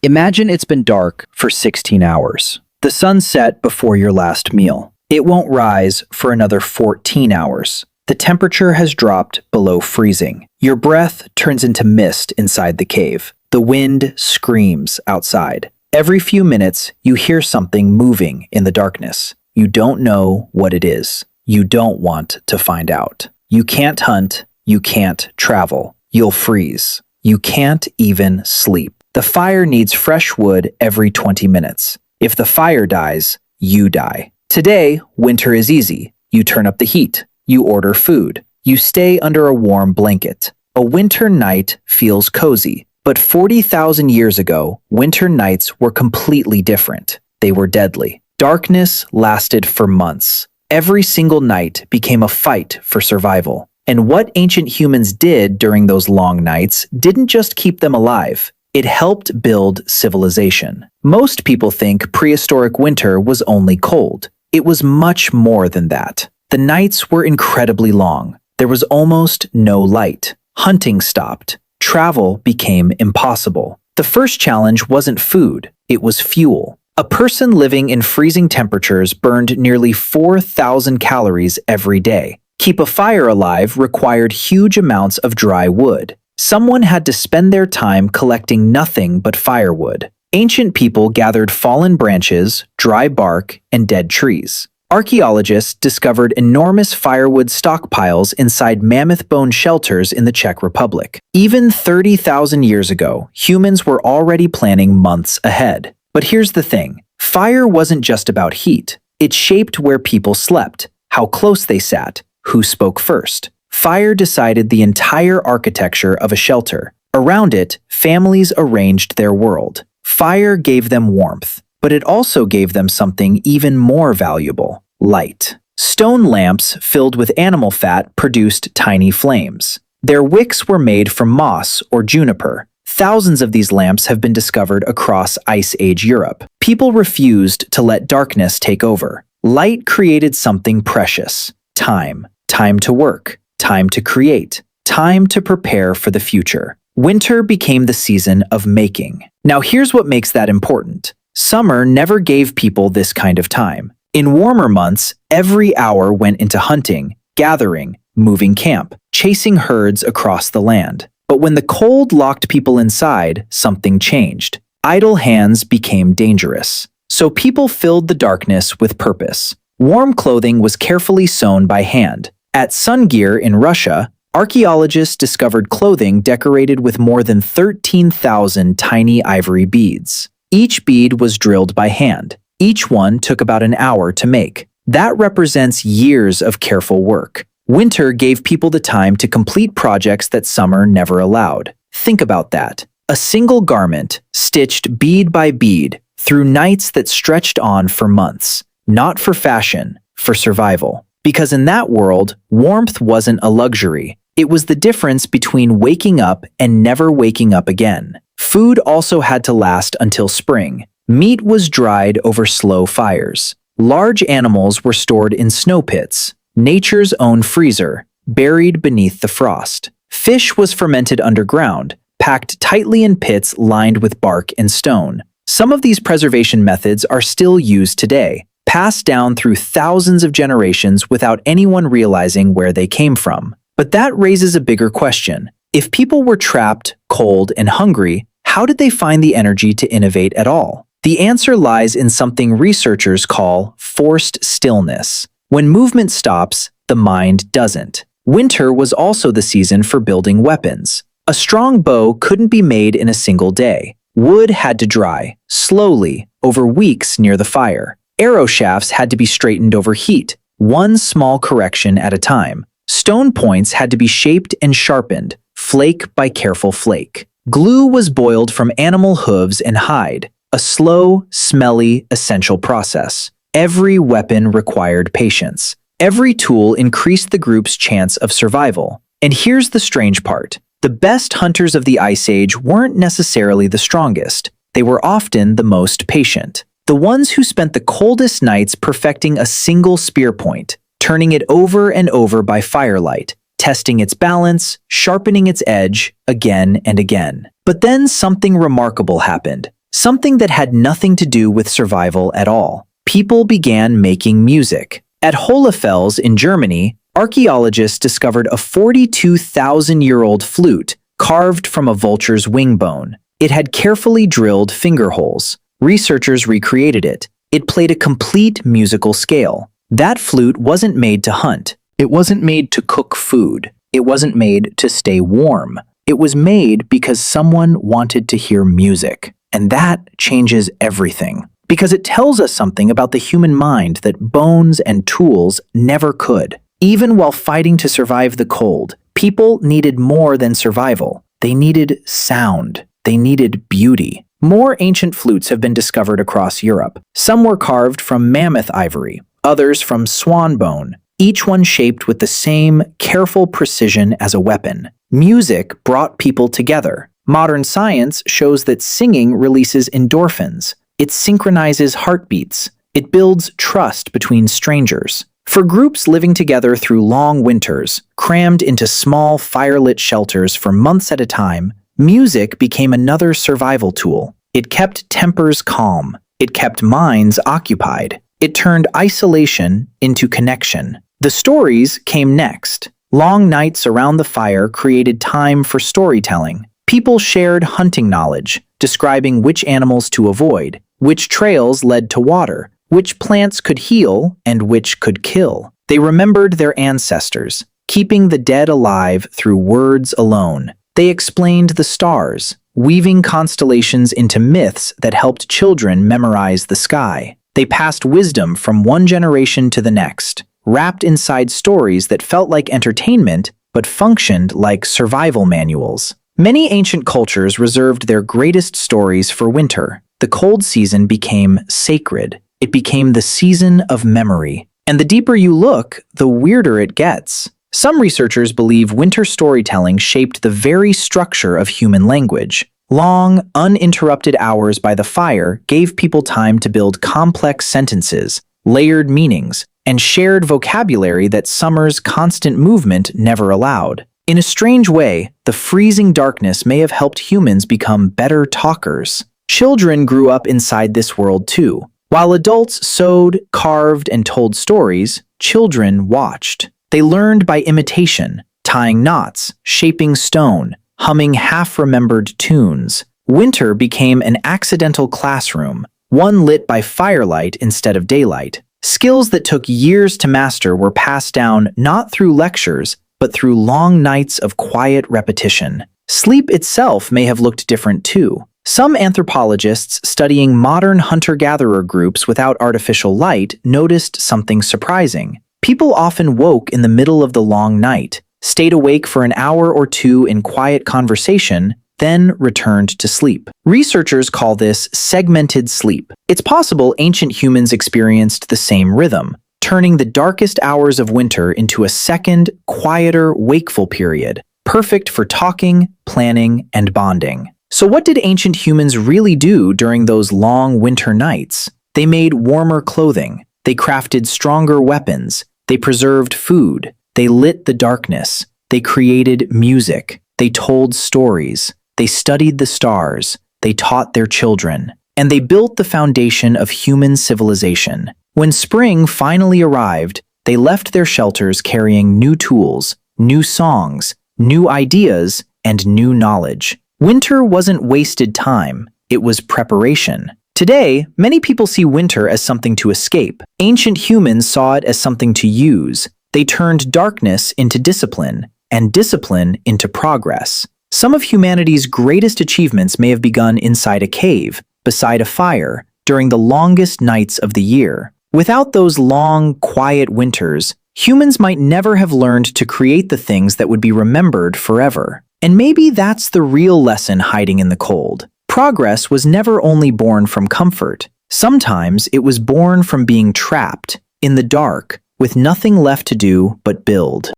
Imagine it's been dark for 16 hours. The sun set before your last meal. It won't rise for another 14 hours. The temperature has dropped below freezing. Your breath turns into mist inside the cave. The wind screams outside. Every few minutes, you hear something moving in the darkness. You don't know what it is. You don't want to find out. You can't hunt. You can't travel. You'll freeze. You can't even sleep. The fire needs fresh wood every 20 minutes. If the fire dies, you die. Today, winter is easy. You turn up the heat. You order food. You stay under a warm blanket. A winter night feels cozy. But 40,000 years ago, winter nights were completely different. They were deadly. Darkness lasted for months. Every single night became a fight for survival. And what ancient humans did during those long nights didn't just keep them alive. It helped build civilization. Most people think prehistoric winter was only cold. It was much more than that. The nights were incredibly long. There was almost no light. Hunting stopped. Travel became impossible. The first challenge wasn't food, it was fuel. A person living in freezing temperatures burned nearly 4,000 calories every day. Keep a fire alive required huge amounts of dry wood. Someone had to spend their time collecting nothing but firewood. Ancient people gathered fallen branches, dry bark, and dead trees. Archaeologists discovered enormous firewood stockpiles inside mammoth bone shelters in the Czech Republic. Even 30,000 years ago, humans were already planning months ahead. But here's the thing. Fire wasn't just about heat. It shaped where people slept, how close they sat, who spoke first. Fire decided the entire architecture of a shelter. Around it, families arranged their world. Fire gave them warmth, but it also gave them something even more valuable: light. Stone lamps filled with animal fat produced tiny flames. Their wicks were made from moss or juniper. Thousands of these lamps have been discovered across Ice Age Europe. People refused to let darkness take over. Light created something precious: time. Time to work. Time to create. Time to prepare for the future. Winter became the season of making. Now here's what makes that important. Summer never gave people this kind of time. In warmer months, every hour went into hunting, gathering, moving camp, chasing herds across the land. But when the cold locked people inside, something changed. Idle hands became dangerous. So people filled the darkness with purpose. Warm clothing was carefully sewn by hand. At Sungir in Russia, archaeologists discovered clothing decorated with more than 13,000 tiny ivory beads. Each bead was drilled by hand. Each one took about an hour to make. That represents years of careful work. Winter gave people the time to complete projects that summer never allowed. Think about that. A single garment, stitched bead by bead, through nights that stretched on for months. Not for fashion, for survival. Because in that world, warmth wasn't a luxury. It was the difference between waking up and never waking up again. Food also had to last until spring. Meat was dried over slow fires. Large animals were stored in snow pits, nature's own freezer, buried beneath the frost. Fish was fermented underground, packed tightly in pits lined with bark and stone. Some of these preservation methods are still used today, passed down through thousands of generations without anyone realizing where they came from. But that raises a bigger question. If people were trapped, cold, and hungry, how did they find the energy to innovate at all? The answer lies in something researchers call forced stillness. When movement stops, the mind doesn't. Winter was also the season for building weapons. A strong bow couldn't be made in a single day. Wood had to dry, slowly, over weeks near the fire. Arrow shafts had to be straightened over heat, one small correction at a time. Stone points had to be shaped and sharpened, flake by careful flake. Glue was boiled from animal hooves and hide, a slow, smelly, essential process. Every weapon required patience. Every tool increased the group's chance of survival. And here's the strange part. The best hunters of the Ice Age weren't necessarily the strongest. They were often the most patient. The ones who spent the coldest nights perfecting a single spear point, turning it over and over by firelight, testing its balance, sharpening its edge again and again. But then something remarkable happened. something that had nothing to do with survival at all. People began making music. At Hohlefels in Germany, archaeologists discovered a 42,000-year-old flute carved from a vulture's wing bone. It had carefully drilled finger holes. Researchers recreated it. It played a complete musical scale. That flute wasn't made to hunt. It wasn't made to cook food. It wasn't made to stay warm. It was made because someone wanted to hear music. And that changes everything. Because it tells us something about the human mind that bones and tools never could. Even while fighting to survive the cold, people needed more than survival. They needed sound. They needed beauty. More ancient flutes have been discovered across Europe. Some were carved from mammoth ivory, others from swan bone, each one shaped with the same careful precision as a weapon. Music brought people together. Modern science shows that singing releases endorphins. It synchronizes heartbeats. It builds trust between strangers. For groups living together through long winters, crammed into small firelit shelters for months at a time, music became another survival tool. It kept tempers calm. It kept minds occupied. It turned isolation into connection. The stories came next. Long nights around the fire created time for storytelling. People shared hunting knowledge, describing which animals to avoid, which trails led to water, which plants could heal and which could kill. They remembered their ancestors, keeping the dead alive through words alone. They explained the stars, weaving constellations into myths that helped children memorize the sky. They passed wisdom from one generation to the next, wrapped inside stories that felt like entertainment but functioned like survival manuals. Many ancient cultures reserved their greatest stories for winter. The cold season became sacred. It became the season of memory. And the deeper you look, the weirder it gets. Some researchers believe winter storytelling shaped the very structure of human language. Long, uninterrupted hours by the fire gave people time to build complex sentences, layered meanings, and shared vocabulary that summer's constant movement never allowed. In a strange way, the freezing darkness may have helped humans become better talkers. Children grew up inside this world too. While adults sewed, carved, and told stories, children watched. They learned by imitation, tying knots, shaping stone, humming half-remembered tunes. Winter became an accidental classroom, one lit by firelight instead of daylight. Skills that took years to master were passed down not through lectures, but through long nights of quiet repetition. Sleep itself may have looked different too. Some anthropologists studying modern hunter-gatherer groups without artificial light noticed something surprising. People often woke in the middle of the long night, stayed awake for an hour or two in quiet conversation, then returned to sleep. Researchers call this segmented sleep. It's possible ancient humans experienced the same rhythm, turning the darkest hours of winter into a second, quieter, wakeful period, perfect for talking, planning, and bonding. So what did ancient humans really do during those long winter nights? They made warmer clothing. They crafted stronger weapons. They preserved food. They lit the darkness. They created music. They told stories. They studied the stars. They taught their children. And they built the foundation of human civilization. When spring finally arrived, they left their shelters carrying new tools, new songs, new ideas, and new knowledge. Winter wasn't wasted time. It was preparation. Today, many people see winter as something to escape. Ancient humans saw it as something to use. They turned darkness into discipline, and discipline into progress. Some of humanity's greatest achievements may have begun inside a cave, beside a fire, during the longest nights of the year. Without those long, quiet winters, humans might never have learned to create the things that would be remembered forever. And maybe that's the real lesson hiding in the cold. Progress was never only born from comfort. Sometimes it was born from being trapped, in the dark, with nothing left to do but build.